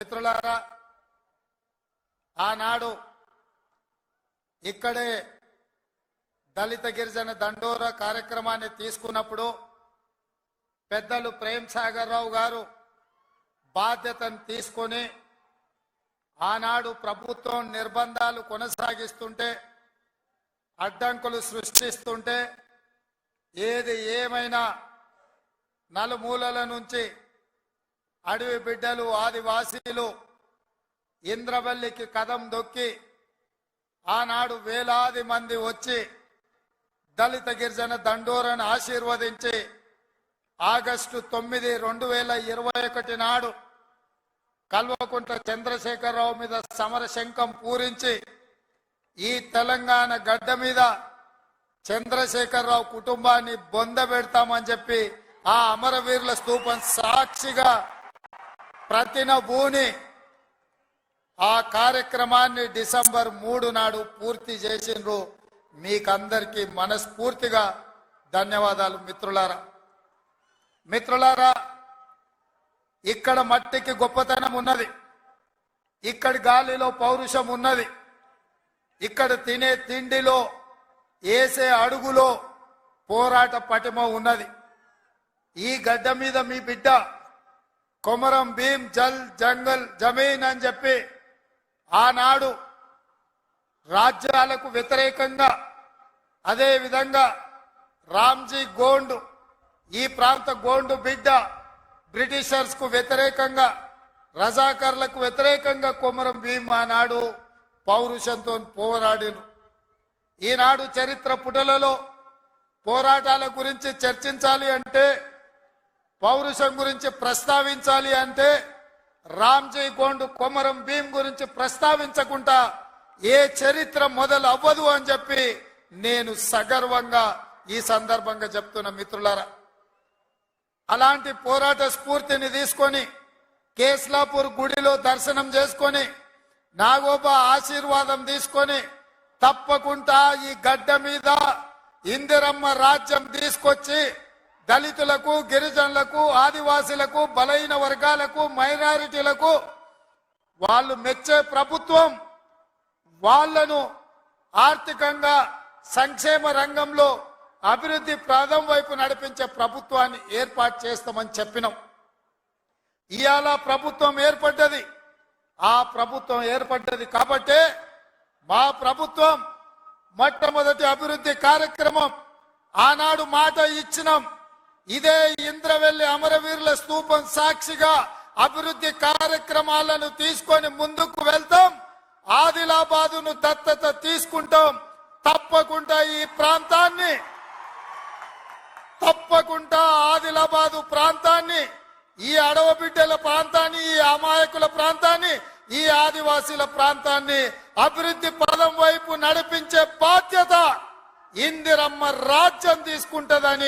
మిత్రులారా, ఆనాడు ఇక్కడే దళిత గిరిజన దండోర కార్యక్రమాన్ని తీసుకున్నప్పుడు పెద్దలు ప్రేమ్ సాగర్ రావు గారు బాధ్యతను తీసుకొని ఆనాడు ప్రభుత్వం నిర్బంధాలు కొనసాగిస్తుంటే, అడ్డంకులు సృష్టిస్తుంటే, ఏది ఏమైనా నలుమూలల నుంచి అడవి బిడ్డలు ఆదివాసీలు ఇంద్రవల్లికి కదం దొక్కి ఆనాడు వేలాది మంది వచ్చి దళిత గిరిజన దండోరను ఆశీర్వదించి ఆగస్టు 9, 2021 నాడు కల్వకుంట్ల చంద్రశేఖరరావు మీద సమర శంఖం పూరించి ఈ తెలంగాణ గడ్డ మీద చంద్రశేఖరరావు కుటుంబాన్ని బొందబెడతామని చెప్పి ఆ అమరవీరుల స్తూపం సాక్షిగా ప్రతినబూని ఆ కార్యక్రమాన్ని డిసెంబర్ 3 నాడు పూర్తి చేసిండ్రు. మీకందరికీ మనస్ఫూర్తిగా ధన్యవాదాలు. మిత్రులారా, ఇక్కడ మట్టికి గొప్పతనం ఉన్నది, ఇక్కడి గాలిలో పౌరుషం ఉన్నది, ఇక్కడ తినే తిండిలో వేసే అడుగులో పోరాట పటిమ ఉన్నది. ఈ గడ్డ మీద మీ బిడ్డ కొమరం భీం జల్ జంగల్ జమీన్ అని చెప్పి ఆనాడు రాజ్యాలకు వ్యతిరేకంగా, అదే విధంగా రామ్జీ గోండు ఈ ప్రాంత గోండు బిడ్డ బ్రిటిషర్స్ కు వ్యతిరేకంగా, రజాకర్లకు వ్యతిరేకంగా కొమరం భీం ఆనాడు పౌరుషంతో పోరాడిను. ఈనాడు చరిత్ర పుటలలో పోరాటాల గురించి చర్చించాలి అంటే, పౌరుషం గురించి ప్రస్తావించాలి అంటే రామ్జీ గోండు కొమరం భీం గురించి ప్రస్తావించకుండా ఏ చరిత్ర మొదలు అవ్వదు అని చెప్పి నేను సగర్వంగా ఈ సందర్భంగా చెప్తున్న మిత్రులారా. అలాంటి పోరాట స్ఫూర్తిని తీసుకొని కేస్లాపూర్ గుడిలో దర్శనం చేసుకొని నాగోబా ఆశీర్వాదం తీసుకొని తప్పకుండా ఈ గడ్డ మీద ఇందిరమ్మ రాజ్యం తీసుకొచ్చి దళితులకు, గిరిజనులకు, ఆదివాసీలకు, బలహీన వర్గాలకు, మైనారిటీలకు వాళ్ళు మెచ్చే ప్రభుత్వం, వాళ్లను ఆర్థికంగా సంక్షేమ రంగంలో అభివృద్ధి ప్రాంతం వైపు నడిపించే ప్రభుత్వాన్ని ఏర్పాటు చేస్తామని చెప్పినాం. ఇవాళ ప్రభుత్వం ఏర్పడ్డది. ఆ ప్రభుత్వం ఏర్పడ్డది కాబట్టే మా ప్రభుత్వం మొట్టమొదటి అభివృద్ధి కార్యక్రమం ఆనాడు మాట ఇచ్చినాం. ఇదే ఇంద్రవెల్లి అమరవీరుల స్తూపం సాక్షిగా అభివృద్ధి కార్యక్రమాలను తీసుకొని ముందుకు వెళ్తాం. ఆదిలాబాదును దత్తత తీసుకుంటాం. తప్పకుండా ఈ ప్రాంతాన్ని, తప్పకుండా ఆదిలాబాదు ప్రాంతాన్ని, ఈ అడవ బిడ్డల ప్రాంతాన్ని, ఈ అమాయకుల ప్రాంతాన్ని, ఈ ఆదివాసీల ప్రాంతాన్ని అభివృద్ధి పదం వైపు నడిపించే బాధ్యత ఇందిరమ్మ రాజ్యం తీసుకుంటదని